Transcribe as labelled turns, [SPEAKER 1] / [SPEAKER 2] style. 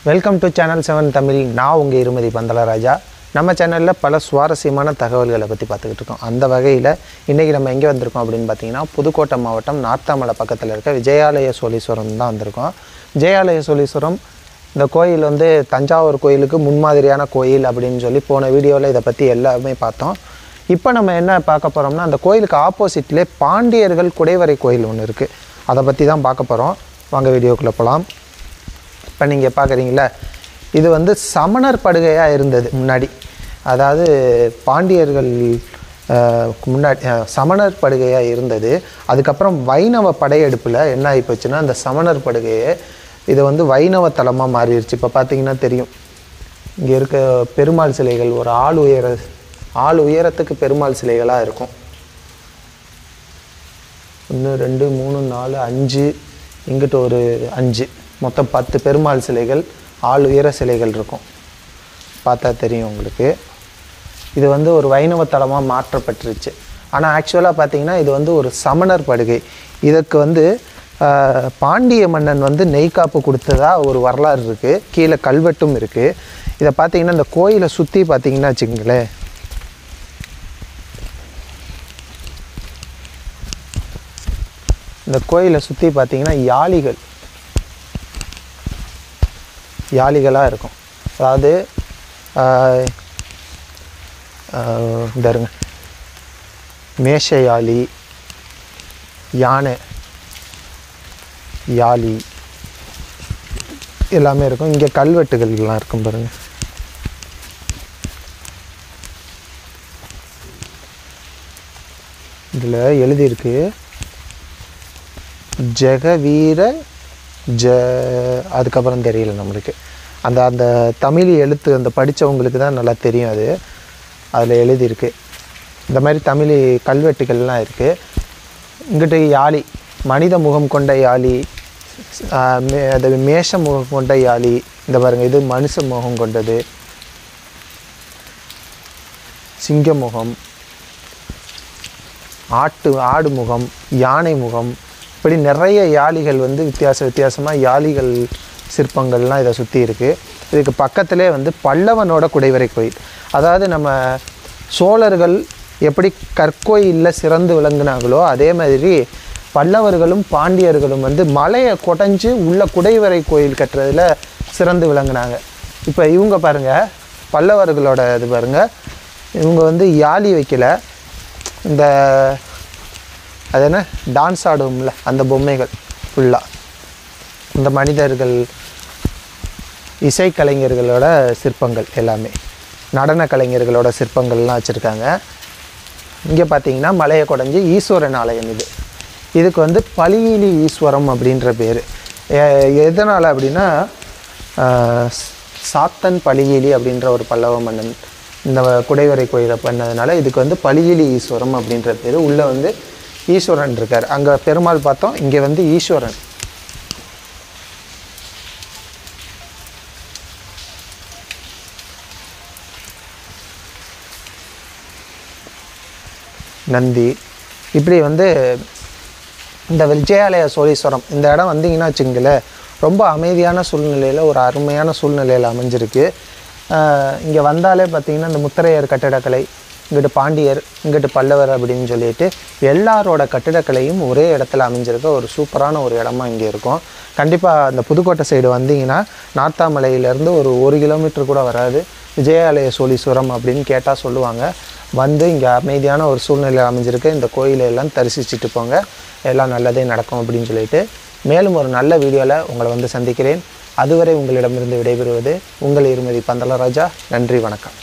[SPEAKER 1] Welcome to channel 7 Tamil. நான் உங்கள் இருமதி பந்தலராஜா. நம்ம சேனலில் பல சுவாரஸ்யமான தகவல்களை பற்றி பார்த்துக்கிட்டு இருக்கோம். அந்த வகையில் இன்றைக்கி நம்ம எங்கே வந்திருக்கோம் அப்படின்னு பார்த்தீங்கன்னா, புதுக்கோட்டை மாவட்டம் நார்த்தாமலை பக்கத்தில் இருக்க விஜயாலய சோழீஸ்வரம் தான் வந்திருக்கோம். விஜயாலய சோழீஸ்வரம் இந்த கோயில் வந்து தஞ்சாவூர் கோயிலுக்கு முன்மாதிரியான கோயில் அப்படின்னு சொல்லி போன வீடியோவில் இதை பற்றி எல்லாமே பார்த்தோம். இப்போ நம்ம என்ன பார்க்க போகிறோம்னா, அந்த கோயிலுக்கு ஆப்போசிட்லேயே பாண்டியர்கள் குடைவரை கோயில் ஒன்று இருக்குது. அதை பற்றி தான் பார்க்க போகிறோம். வாங்க வீடியோக்குள்ளே போகலாம். இப்போ நீங்கள் பார்க்குறீங்களா, இது வந்து சமணர் படுகையாக இருந்தது முன்னாடி. அதாவது பாண்டியர்கள் முன்னாடி சமணர் படுகையாக இருந்தது. அதுக்கப்புறம் வைணவ படையெடுப்பில் என்ன ஆகி போச்சுன்னா, அந்த சமணர் படுகையை இது வந்து வைணவ தலமாக மாறிடுச்சு. இப்போ பார்த்தீங்கன்னா தெரியும், இங்கே இருக்க பெருமாள் சிலைகள் ஒரு ஆள் உயரத்துக்கு பெருமாள் சிலைகளாக இருக்கும். 1 2 3 4 5, இங்கிட்ட ஒரு 5, மொத்தம் 10 பெருமாள் சிலைகள், ஆள் உயர சிலைகள் இருக்கும். பார்த்தா தெரியும் உங்களுக்கு. இது வந்து ஒரு வைணவ தலமாக மாற்றப்பட்டுருச்சு. ஆனால் ஆக்சுவலாக பார்த்தீங்கன்னா இது வந்து ஒரு சமணர் படுகை. இதற்கு வந்து பாண்டிய மன்னன் வந்து நெய்காப்பு கொடுத்ததா ஒரு வரலாறு இருக்குது. கீழே கல்வெட்டும் இருக்குது. இதை பார்த்தீங்கன்னா இந்த கோயிலை சுற்றி பார்த்தீங்கன்னா வச்சுக்கங்களேன், இந்த கோயிலை சுற்றி பார்த்தீங்கன்னா யாளிகளாக இருக்கும். அதாவது இந்த இருங்க, மேஷ யாளி, யானை யாளி எல்லாமே இருக்கும். இங்கே கல்வெட்டுகள்லாம் இருக்கும் பாருங்க. இதில் எழுதியிருக்கு ஜெகவீர அதுக்கப்புறம் தெரியல நம்மளுக்கு. அந்த தமிழ் எழுத்து அந்த படித்தவங்களுக்கு தான் நல்லா தெரியும். அதில் எழுதியிருக்கு. இந்த மாதிரி தமிழ் கல்வெட்டுகள்லாம் இருக்குது. இங்கிட்ட யாழி, மனித முகம் கொண்ட யாழி, அது மேஷ முகம் கொண்ட யாழி. இந்த பாருங்கள், இது மனுஷ முகம் கொண்டது, சிங்க முகம், ஆடு முகம், யானை முகம், இப்படி நிறைய யாளிகள் வந்து வித்தியாசமாக யாளிகள் சிற்பங்கள்லாம் இதை சுற்றி இருக்குது. இதுக்கு பக்கத்திலே வந்து பல்லவனோட குடைவரை கோயில். அதாவது நம்ம சோழர்கள் எப்படி கற்கோயிலில் சிறந்து விளங்குனாங்களோ அதே மாதிரி பல்லவர்களும் பாண்டியர்களும் வந்து மலையை கொடைஞ்சு உள்ள குடைவரை கோயில் கட்டுறதுல சிறந்து விளங்குனாங்க. இப்போ இவங்க பாருங்கள், பல்லவர்களோட இது பாருங்கள், இவங்க வந்து யாழி வைக்கல, இந்த அது என்ன டான்ஸ் ஆடுவோம்ல அந்த பொம்மைகள் ஃபுல்லாக இந்த மனிதர்கள், இசைக்கலைஞர்களோட சிற்பங்கள் எல்லாமே, நடன கலைஞர்களோட சிற்பங்கள்லாம் வச்சுருக்காங்க. இங்கே பார்த்தீங்கன்னா மலையை கொடைஞ்சி ஈஸ்வரன் ஆலயம். இதுக்கு வந்து பலியிலி ஈஸ்வரம் அப்படின்ற பேர். எதனால் அப்படின்னா, சாத்தன் பலியிலி அப்படின்ற ஒரு பல்லவ மன்னன் இந்த குடைவரை கோயிலை பண்ணதுனால இதுக்கு வந்து பலியிலி ஈஸ்வரம் அப்படின்ற பேர். உள்ளே வந்து ஈஸ்வரன் இருக்கார். அங்கே பெருமாள் பார்த்தோம், இங்கே வந்து ஈஸ்வரன். நந்தி. இப்படி வந்து இந்த விஜயாலய சோழீஸ்வரம் இந்த இடம் வந்தீங்கன்னா வச்சுங்களேன், ரொம்ப அமைதியான சூழ்நிலையில் ஒரு அருமையான சூழ்நிலையில் அமைஞ்சிருக்கு. இங்கே வந்தாலே பார்த்திங்கன்னா இந்த முத்திரையர் கட்டிடக்கலை, இங்கிட்டு பாண்டியர், இங்கிட்டு பல்லவர் அப்படின்னு சொல்லிட்டு எல்லாரோட கட்டிடக்கலையும் ஒரே இடத்துல அமைஞ்சிருக்க ஒரு சூப்பரான ஒரு இடமா இங்கே இருக்கும். கண்டிப்பாக அந்த புதுக்கோட்டை சைடு வந்தீங்கன்னா நார்த்தாமலையிலேருந்து ஒரு 1 கிலோமீட்டர் கூட வராது, விஜயாலய சோழீஸ்வரம் அப்படின்னு கேட்டால் சொல்லுவாங்க. வந்து இங்கே அமைதியான ஒரு சூழ்நிலை அமைஞ்சிருக்கு. இந்த கோயிலை எல்லாம் தரிசிச்சுட்டு போங்க, எல்லாம் நல்லதே நடக்கும் அப்படின்னு சொல்லிட்டு மேலும் ஒரு நல்ல வீடியோவில் உங்களை வந்து சந்திக்கிறேன். அதுவரை உங்களிடமிருந்து விடைபெறுவது உங்கள் இருமதி பந்தலராஜா. நன்றி, வணக்கம்.